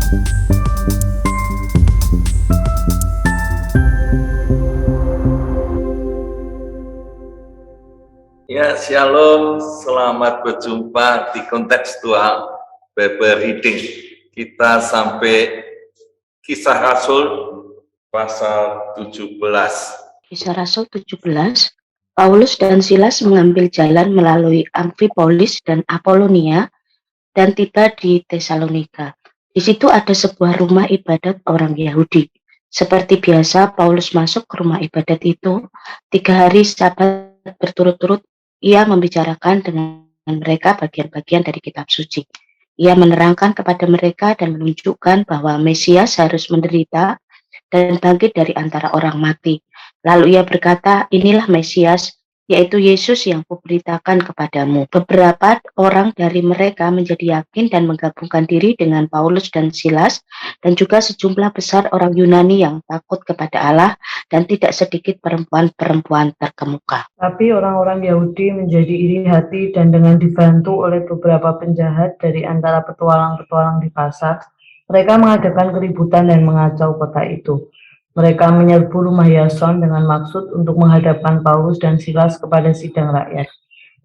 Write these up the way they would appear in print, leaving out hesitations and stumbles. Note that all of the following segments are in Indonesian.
Ya, shalom, selamat berjumpa di kontekstual Bible Reading. Kita sampai Kisah Rasul pasal 17. Kisah Rasul 17, Paulus dan Silas mengambil jalan melalui Amfipolis dan Apolonia dan tiba di Tesalonika. Di situ ada sebuah rumah ibadat orang Yahudi. Seperti biasa, Paulus masuk ke rumah ibadat itu. 3 hari Sabat berturut-turut, ia membicarakan dengan mereka bagian-bagian dari kitab suci. Ia menerangkan kepada mereka dan menunjukkan bahwa Mesias harus menderita dan bangkit dari antara orang mati. Lalu ia berkata, inilah Mesias, yaitu Yesus yang kuberitakan kepadamu. Beberapa orang dari mereka menjadi yakin dan menggabungkan diri dengan Paulus dan Silas, dan juga sejumlah besar orang Yunani yang takut kepada Allah, dan tidak sedikit perempuan-perempuan terkemuka. Tapi orang-orang Yahudi menjadi iri hati dan dengan dibantu oleh beberapa penjahat dari antara petualang-petualang di pasar, mereka mengadakan keributan dan mengacau kota itu. Mereka menyerbu rumah Yason dengan maksud untuk menghadapkan Paulus dan Silas kepada sidang rakyat.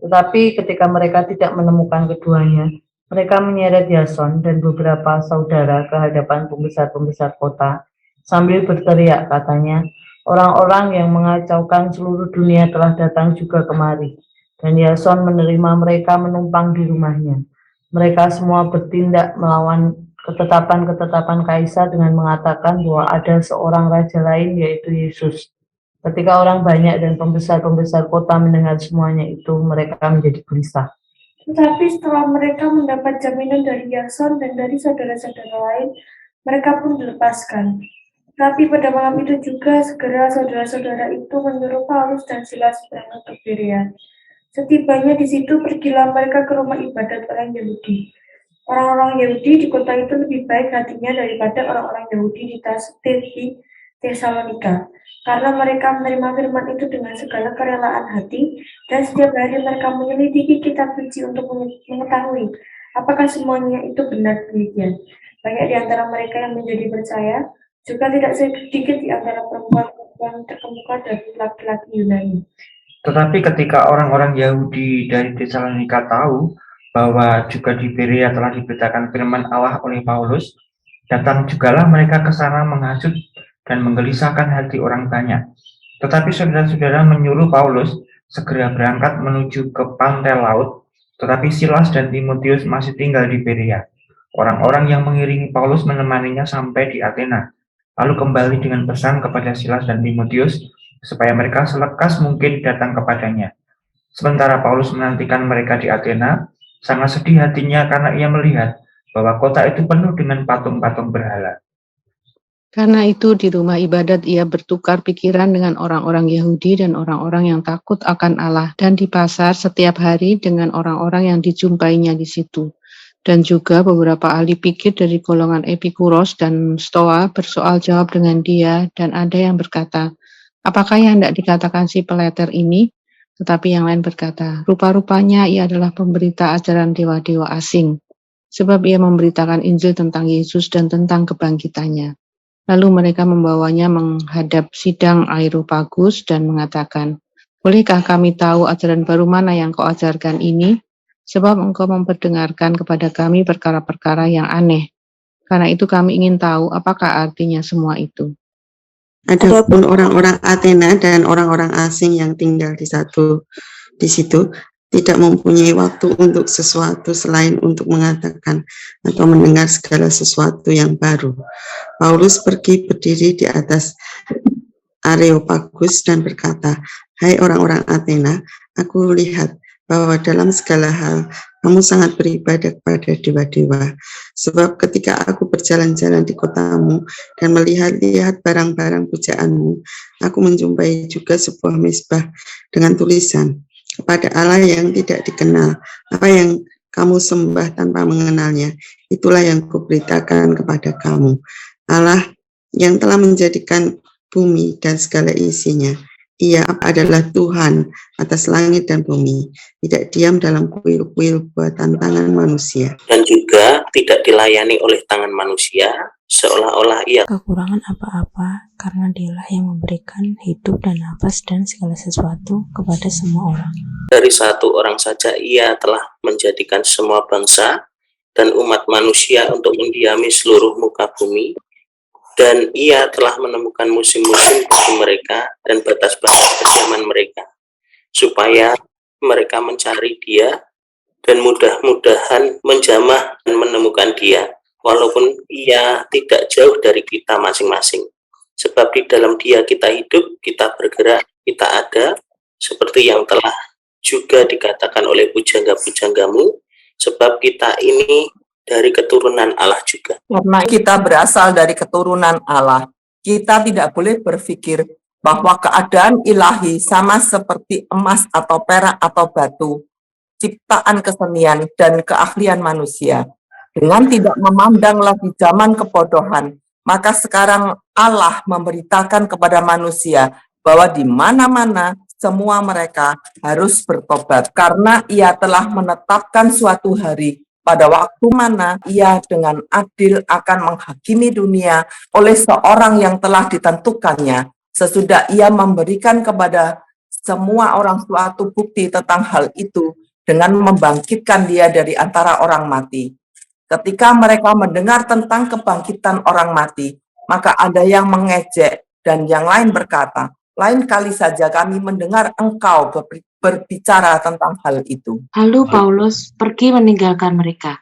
Tetapi ketika mereka tidak menemukan keduanya, mereka menyeret Yason dan beberapa saudara ke hadapan pembesar-pembesar kota, sambil berteriak katanya, orang-orang yang mengacaukan seluruh dunia telah datang juga kemari, dan Yason menerima mereka menumpang di rumahnya. Mereka semua bertindak melawan ketetapan-ketetapan Kaisar dengan mengatakan bahwa ada seorang raja lain, yaitu Yesus. Ketika orang banyak dan pembesar-pembesar kota mendengar semuanya itu, mereka menjadi gelisah. Tetapi setelah mereka mendapat jaminan dari Yason dan dari saudara-saudara lain, mereka pun dilepaskan. Tapi pada malam itu juga segera saudara-saudara itu menyuruh Paulus dan Silas berangkat ke Berea. Setibanya di situ, pergilah mereka ke rumah ibadat orang Yahudi. Orang-orang Yahudi di kota itu lebih baik hatinya daripada orang-orang Yahudi di Tesalonika, karena mereka menerima firman itu dengan segala kerelaan hati, dan setiap hari mereka menyelidiki kitab suci untuk mengetahui apakah semuanya itu benar demikian. Banyak di antara mereka yang menjadi percaya, juga tidak sedikit di antara perempuan-perempuan terkemuka dari laki-laki Yunani. Tetapi ketika orang-orang Yahudi dari Tesalonika tahu bahwa juga di Berea telah diberitakan firman Allah oleh Paulus, datang jugalah mereka ke sana menghasut dan menggelisahkan hati orang banyak. Tetapi saudara-saudara menyuruh Paulus segera berangkat menuju ke pantai laut, tetapi Silas dan Timotius masih tinggal di Berea. Orang-orang yang mengiringi Paulus menemaninya sampai di Athena, lalu kembali dengan pesan kepada Silas dan Timotius supaya mereka selekas mungkin datang kepadanya. Sementara Paulus menantikan mereka di Athena, sangat sedih hatinya karena ia melihat bahwa kota itu penuh dengan patung-patung berhala. Karena itu di rumah ibadat ia bertukar pikiran dengan orang-orang Yahudi dan orang-orang yang takut akan Allah, dan di pasar setiap hari dengan orang-orang yang dijumpainya di situ. Dan juga beberapa ahli pikir dari golongan Epikuros dan Stoa bersoal jawab dengan dia, dan ada yang berkata, apakah yang hendak dikatakan si peleter ini? Tetapi yang lain berkata, rupa-rupanya ia adalah pemberita ajaran dewa-dewa asing, sebab ia memberitakan Injil tentang Yesus dan tentang kebangkitannya. Lalu mereka membawanya menghadap sidang Areopagus dan mengatakan, bolehkah kami tahu ajaran baru mana yang kau ajarkan ini? Sebab engkau memperdengarkan kepada kami perkara-perkara yang aneh. Karena itu kami ingin tahu apakah artinya semua itu. Adapun orang-orang Athena dan orang-orang asing yang tinggal di situ tidak mempunyai waktu untuk sesuatu selain untuk mengatakan atau mendengar segala sesuatu yang baru. Paulus pergi berdiri di atas Areopagus dan berkata, hai orang-orang Athena, aku lihat bahwa dalam segala hal kamu sangat beribadah kepada dewa-dewa. Sebab ketika aku berjalan-jalan di kotamu dan melihat-lihat barang-barang pujaanmu, aku menjumpai juga sebuah mezbah dengan tulisan, kepada Allah yang tidak dikenal. Apa yang kamu sembah tanpa mengenalnya, itulah yang kuberitakan kepada kamu. Allah yang telah menjadikan bumi dan segala isinya, Ia adalah Tuhan atas langit dan bumi, tidak diam dalam kuil-kuil buatan tangan manusia. Dan juga tidak dilayani oleh tangan manusia, seolah-olah ia kekurangan apa-apa, karena Dialah yang memberikan hidup dan nafas dan segala sesuatu kepada semua orang. dari satu orang saja ia telah menjadikan semua bangsa dan umat manusia untuk mendiami seluruh muka bumi, dan ia telah menemukan musim-musim bagi mereka dan batas-batas kediaman mereka, supaya mereka mencari Dia dan mudah-mudahan menjamah dan menemukan Dia, walaupun Ia tidak jauh dari kita masing-masing. Sebab di dalam Dia kita hidup, kita bergerak, kita ada, seperti yang telah juga dikatakan oleh pujangga-pujanggamu, sebab kita ini dari keturunan Allah juga. Karena kita berasal dari keturunan Allah, kita tidak boleh berpikir bahwa keadaan ilahi sama seperti emas atau perak atau batu, ciptaan kesenian dan keahlian manusia. Dengan tidak memandang lagi zaman kebodohan, maka sekarang Allah memberitakan kepada manusia bahwa di mana-mana semua mereka harus bertobat, karena Ia telah menetapkan suatu hari pada waktu mana Ia dengan adil akan menghakimi dunia oleh seorang yang telah ditentukannya, sesudah Ia memberikan kepada semua orang suatu bukti tentang hal itu dengan membangkitkan Dia dari antara orang mati. Ketika mereka mendengar tentang kebangkitan orang mati, maka ada yang mengejek dan yang lain berkata, lain kali saja kami mendengar engkau berbicara tentang hal itu. Lalu Paulus pergi meninggalkan mereka.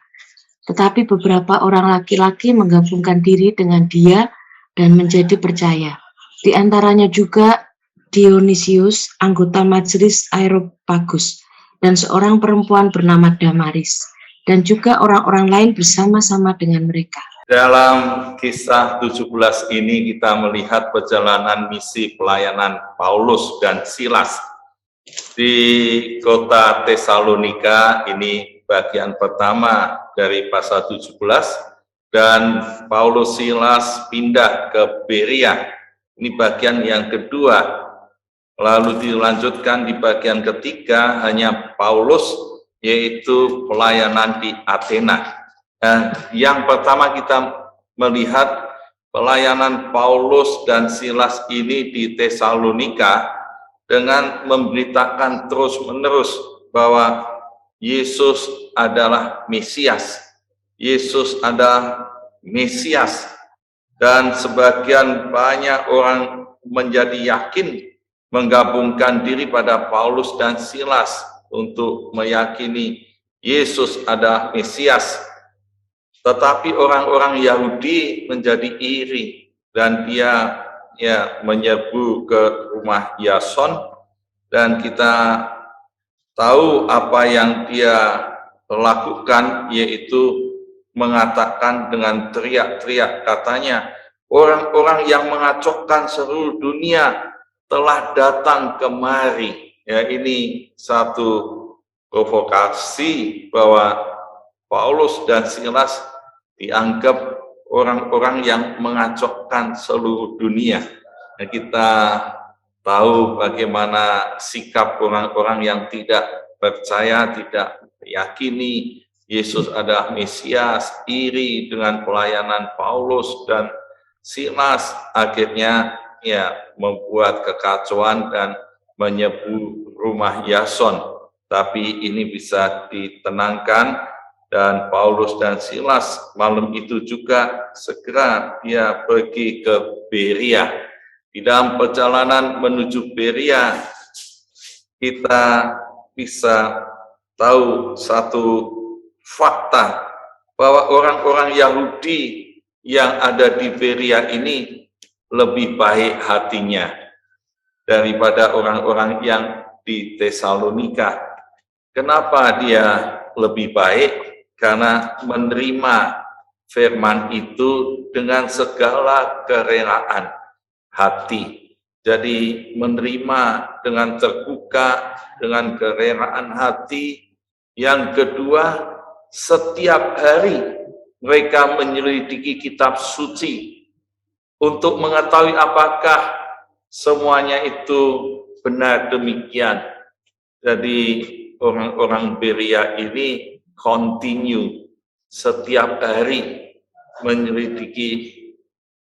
Tetapi beberapa orang laki-laki menggabungkan diri dengan dia dan menjadi percaya. Di antaranya juga Dionysius, anggota majelis Areopagus, dan seorang perempuan bernama Damaris, dan juga orang-orang lain bersama-sama dengan mereka. Dalam kisah 17 ini kita melihat perjalanan misi pelayanan Paulus dan Silas di kota Tesalonika. Ini bagian pertama dari pasal 17, dan Paulus Silas pindah ke Berea. Ini bagian yang kedua. Lalu dilanjutkan di bagian ketiga hanya Paulus, yaitu pelayanan di Athena. Yang pertama kita melihat pelayanan Paulus dan Silas ini di Tesalonika dengan memberitakan terus-menerus bahwa Yesus adalah Mesias. Yesus adalah Mesias. Dan sebagian banyak orang menjadi yakin menggabungkan diri pada Paulus dan Silas untuk meyakini Yesus adalah Mesias. Tetapi orang-orang Yahudi menjadi iri dan dia menyerbu ke rumah Yason, dan kita tahu apa yang dia lakukan, yaitu mengatakan dengan teriak-teriak, katanya, orang-orang yang mengacaukan seluruh dunia telah datang kemari. Ya, ini satu provokasi bahwa Paulus dan Silas dianggap orang-orang yang mengacaukan seluruh dunia. Dan kita tahu bagaimana sikap orang-orang yang tidak percaya, tidak meyakini Yesus adalah Mesias, iri dengan pelayanan Paulus dan Silas, akhirnya membuat kekacauan dan menyerbu rumah Yason. Tapi ini bisa ditenangkan, dan Paulus dan Silas malam itu juga segera dia pergi ke Berea. Di dalam perjalanan menuju Berea, kita bisa tahu satu fakta bahwa orang-orang Yahudi yang ada di Berea ini lebih baik hatinya daripada orang-orang yang di Tesalonika. Kenapa dia lebih baik? Karena menerima firman itu dengan segala kerelaan hati. Jadi menerima dengan terbuka, dengan kerelaan hati. Yang kedua, setiap hari mereka menyelidiki kitab suci untuk mengetahui apakah semuanya itu benar demikian. Jadi orang-orang Berea ini continue setiap hari menyelidiki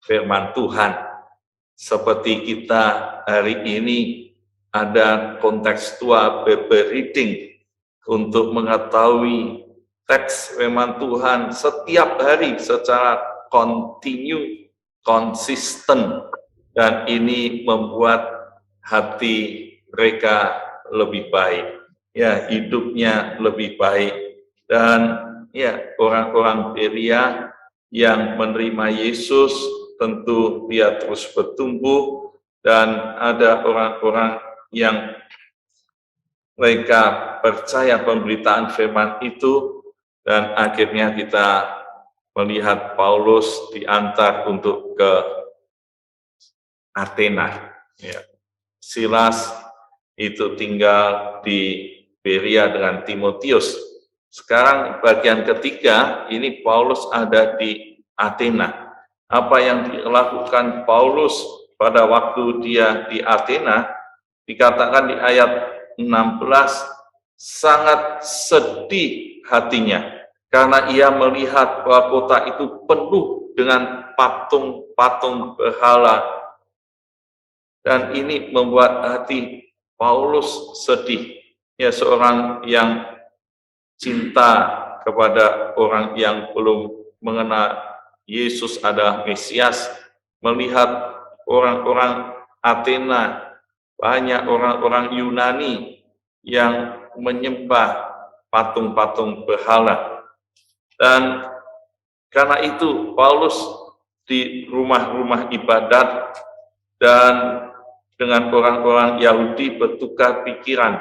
firman Tuhan. Seperti kita hari ini ada kontekstual Bible reading untuk mengetahui teks firman Tuhan setiap hari secara continue, konsisten, dan ini membuat hati mereka lebih baik, ya, hidupnya lebih baik. Dan ya, orang-orang Berea yang menerima Yesus tentu dia terus bertumbuh, dan ada orang-orang yang mereka percaya pemberitaan firman itu, dan akhirnya kita melihat Paulus diantar untuk ke Athena. Ya. Silas itu tinggal di Berea dengan Timotius. Sekarang bagian ketiga, ini Paulus ada di Athena. Apa yang dilakukan Paulus pada waktu dia di Athena, dikatakan di ayat 16, sangat sedih hatinya, karena ia melihat bahwa kota itu penuh dengan patung-patung berhala. Dan ini membuat hati Paulus sedih. Ya, seorang yang cinta kepada orang yang belum mengenal Yesus adalah Mesias, melihat orang-orang Athena, banyak orang-orang Yunani yang menyembah patung-patung berhala. Dan karena itu Paulus di rumah-rumah ibadat dan dengan orang-orang Yahudi bertukar pikiran,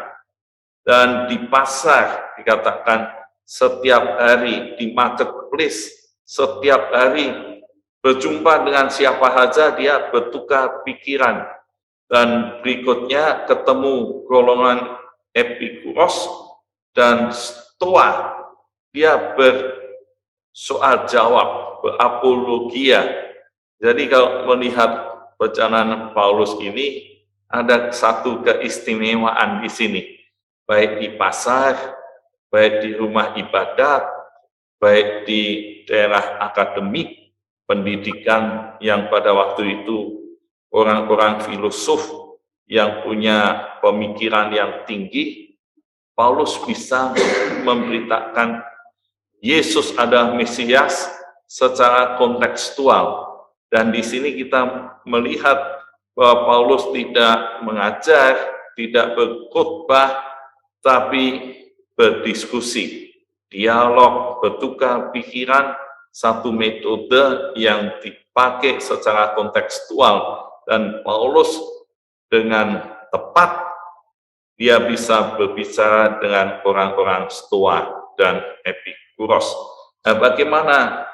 dan di pasar dikatakan setiap hari, di marketplace setiap hari berjumpa dengan siapa saja dia bertukar pikiran. Dan berikutnya ketemu golongan Epikuros dan Stoa, dia bersoal jawab, berapologia. Jadi kalau melihat perjalanan Paulus ini, ada satu keistimewaan di sini, baik di pasar, baik di rumah ibadat, baik di daerah akademik, pendidikan yang pada waktu itu orang-orang filosof yang punya pemikiran yang tinggi, Paulus bisa memberitakan Yesus adalah Mesias secara kontekstual. Dan di sini kita melihat bahwa Paulus tidak mengajar, tidak berkhotbah, tapi berdiskusi, dialog, bertukar pikiran, satu metode yang dipakai secara kontekstual. Dan Paulus dengan tepat, dia bisa berbicara dengan orang-orang Stoa dan Epikuros. Nah, bagaimana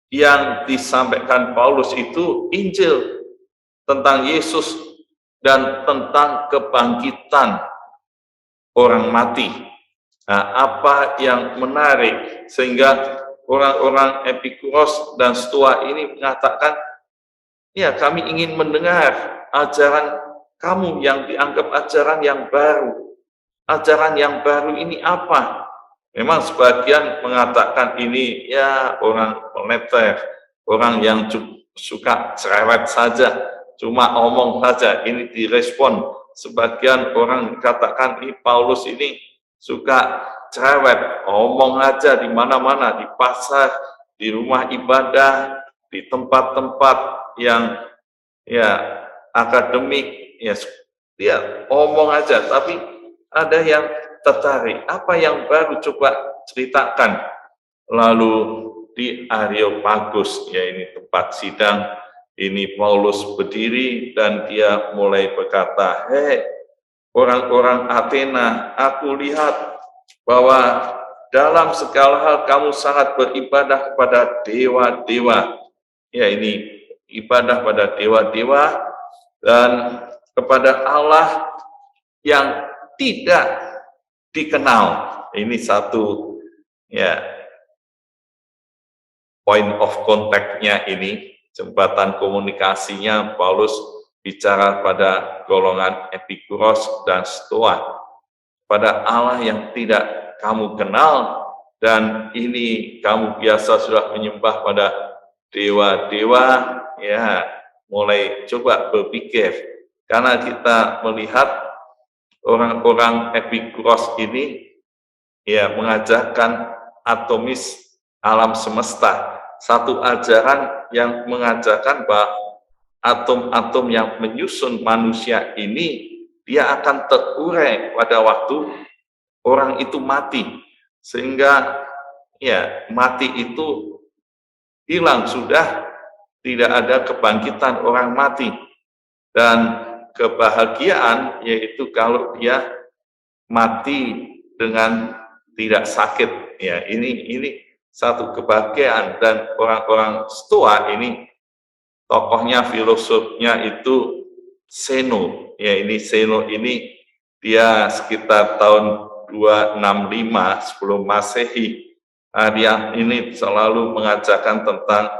yang disampaikan Paulus itu Injil tentang Yesus dan tentang kebangkitan orang mati. Nah, apa yang menarik sehingga orang-orang Epikuros dan Stoa ini mengatakan, ya, kami ingin mendengar ajaran kamu yang dianggap ajaran yang baru. Ajaran yang baru ini apa? Memang sebagian mengatakan ini ya orang peneter, orang yang suka cerewet saja, cuma omong saja, ini direspon. Sebagian orang katakan ini Paulus ini suka cerewet, omong aja di mana-mana, di pasar, di rumah ibadah, di tempat-tempat yang ya akademik, ya dia omong aja. Tapi ada yang tertarik, apa yang baru, coba ceritakan. Lalu di Areopagus, ya ini tempat sidang, ini Paulus berdiri dan dia mulai berkata, hei orang-orang Athena, aku lihat bahwa dalam segala hal kamu sangat beribadah kepada dewa-dewa. Ya, ini ibadah pada dewa-dewa dan kepada Allah yang tidak dikenal. Ini satu ya point of contact-nya, ini jembatan komunikasinya Paulus bicara pada golongan Epikuros dan Stoa, pada Allah yang tidak kamu kenal, dan ini kamu biasa sudah menyembah pada dewa-dewa, ya mulai coba berpikir, karena kita melihat orang-orang Epikuros ini ya mengajarkan atomis alam semesta, satu ajaran yang mengajarkan bahwa atom-atom yang menyusun manusia ini dia akan terurai pada waktu orang itu mati, sehingga ya mati itu hilang sudah, tidak ada kebangkitan orang mati, dan kebahagiaan yaitu kalau dia mati dengan tidak sakit, ya ini satu kebahagiaan. Dan orang-orang Stoa ini tokohnya, filosofnya itu Zeno, ya ini Zeno ini dia sekitar tahun 265 sebelum Masehi. Dia ini selalu mengajarkan tentang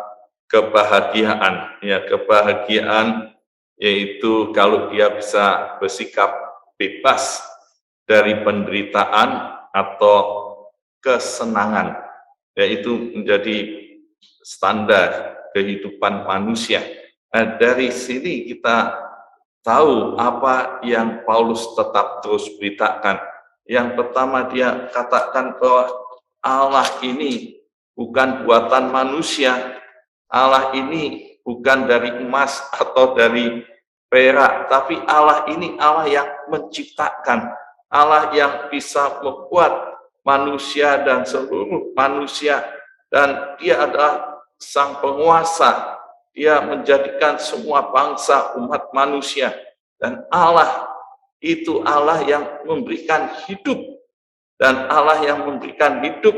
kebahagiaan, ya kebahagiaan yaitu kalau dia bisa bersikap bebas dari penderitaan atau kesenangan, yaitu menjadi standar kehidupan manusia. Nah, dari sini kita tahu apa yang Paulus tetap terus beritakan. Yang pertama dia katakan bahwa Allah ini bukan buatan manusia, Allah ini bukan dari emas atau dari perak, tapi Allah ini Allah yang menciptakan, Allah yang bisa membuat manusia dan seluruh manusia, dan dia adalah sang penguasa, dia menjadikan semua bangsa umat manusia, dan Allah itu Allah yang memberikan hidup, dan Allah yang memberikan hidup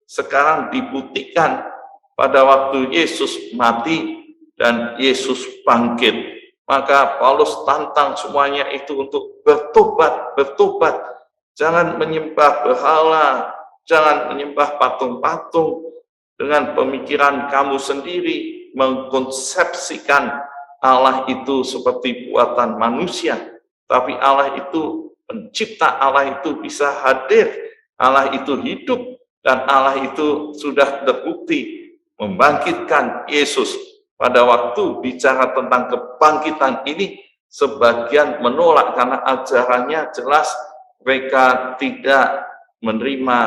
sekarang dibuktikan pada waktu Yesus mati dan Yesus bangkit. Maka Paulus tantang semuanya itu untuk bertobat. Jangan menyembah berhala, jangan menyembah patung-patung dengan pemikiran kamu sendiri, mengkonsepsikan Allah itu seperti buatan manusia. Tapi Allah itu pencipta, Allah itu bisa hadir, Allah itu hidup, dan Allah itu sudah terbukti membangkitkan Yesus. Pada waktu bicara tentang kebangkitan ini, sebagian menolak karena ajarannya jelas mereka tidak menerima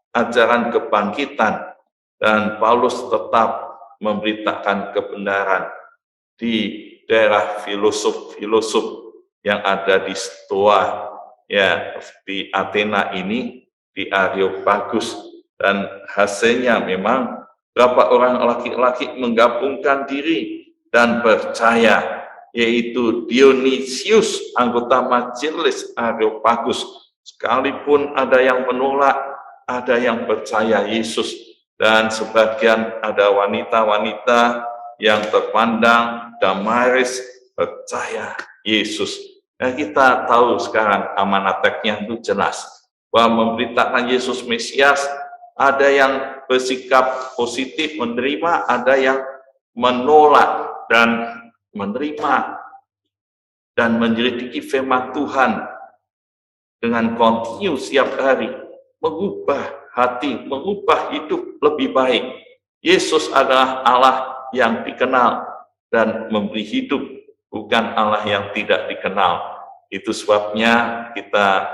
ajaran kebangkitan, dan Paulus tetap memberitakan kebenaran. Di daerah filosof-filosof yang ada di Stoa, ya di Athena ini, di Areopagus, dan hasilnya memang berapa orang laki-laki menggabungkan diri dan percaya, yaitu Dionysius, anggota majelis Areopagus. Sekalipun ada yang menolak, ada yang percaya Yesus, dan sebagian ada wanita-wanita yang terpandang Damaris percaya Yesus. Nah, kita tahu sekarang amanatnya itu jelas, bahwa memberitakan Yesus Mesias, ada yang bersikap positif menerima, ada yang menolak dan menerima dan menyelidiki firman Tuhan dengan kontinu setiap hari, mengubah hati, mengubah hidup lebih baik. Yesus adalah Allah yang dikenal dan memberi hidup, bukan Allah yang tidak dikenal. Itu sebabnya kita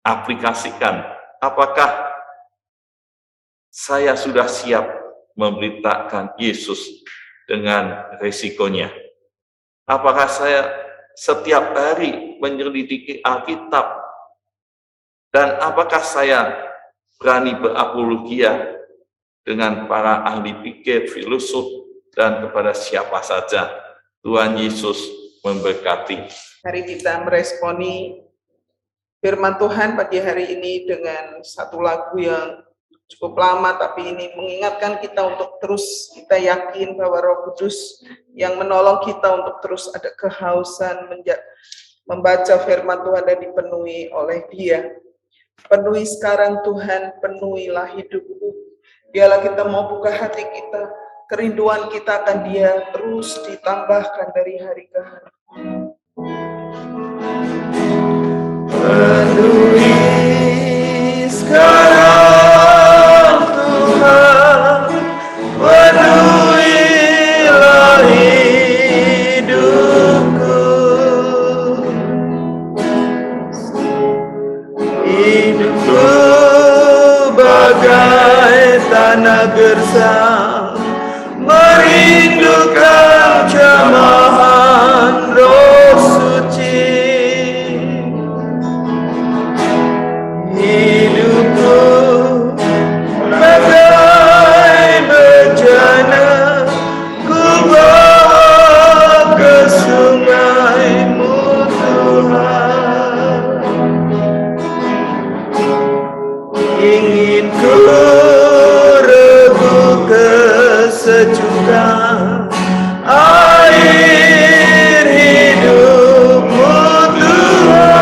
aplikasikan, apakah saya sudah siap memberitakan Yesus dengan resikonya? Apakah saya setiap hari menyelidiki Alkitab? Dan apakah saya berani berapologia dengan para ahli pikir, filosof, dan kepada siapa saja? Tuhan Yesus memberkati. Mari kita meresponi firman Tuhan pagi hari ini dengan satu lagu yang cukup lama, tapi ini mengingatkan kita untuk terus kita yakin bahwa Roh Kudus yang menolong kita untuk terus ada kehausan membaca firman Tuhan dan dipenuhi oleh Dia. Penuhi sekarang Tuhan, penuhilah hidupku. Biarlah kita mau buka hati kita, kerinduan kita akan Dia terus ditambahkan dari hari ke hari. Penuhi sekarang Tuhan, penuhilah hidupku. Hidupku bagai tanah gersang, merindukan jamahan Roh Suci. Hidupku bagai bejana, ku bawa ke sungai-Mu Tuhan. Ingin ku regu kesejukan air hidup-Mu Tuhan.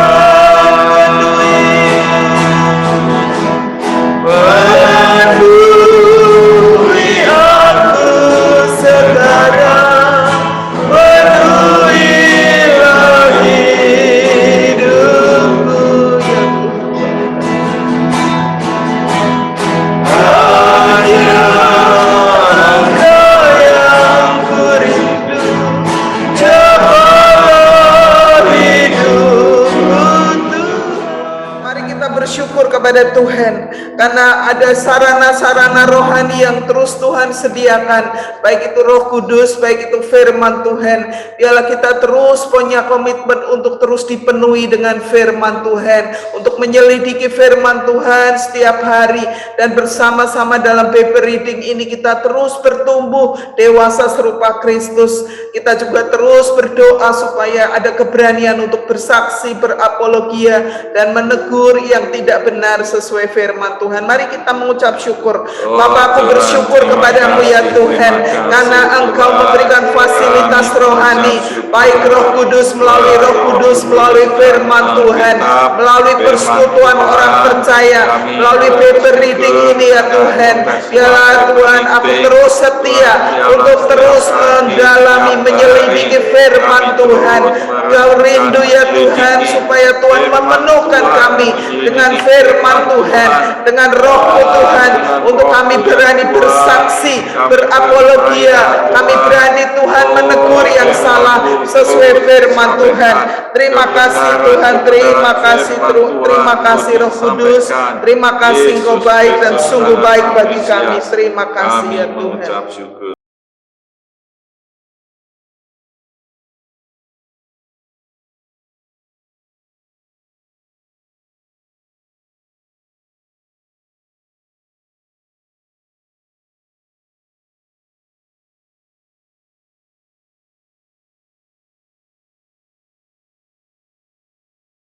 Penuhi aku sekarang, penuhilah hidupku ya Tuhan. Engkau yang ku rindu, cobalah hidupku Tuhan. Mari kita bersyukur kepada Tuhan karena ada sarana-sarana rohani yang terus Tuhan sediakan, baik itu Roh Kudus, baik itu firman Tuhan. Biarlah kita terus punya komitmen untuk terus dipenuhi dengan firman Tuhan, untuk menyelidiki firman Tuhan setiap hari, dan bersama-sama dalam paper reading ini kita terus bertumbuh dewasa serupa Kristus. Kita juga terus berdoa supaya ada keberanian untuk bersaksi, berapologia, dan menegur yang tidak benar sesuai firman Tuhan. Mari kita mengucap syukur. Bapa, aku bersyukur kepadamu ya Tuhan, karena Engkau memberikan fasilitas rohani, baik Roh Kudus melalui firman Tuhan, melalui persekutuan orang percaya, melalui paper reading ini ya Tuhan. Biarlah Tuhan aku terus setia untuk terus mendalami, menyelidiki firman Tuhan. Kau rindu ya Tuhan supaya Tuhan memenuhkan kami dengan firman Tuhan, dengan Roh-Mu Tuhan, untuk kami berani bersaksi, berapologia, kami berani Tuhan menegur yang salah sesuai firman Tuhan. Terima kasih Tuhan, terima kasih Roh Kudus, terima kasih Engkau baik dan sungguh baik bagi kami. Terima kasih ya Tuhan.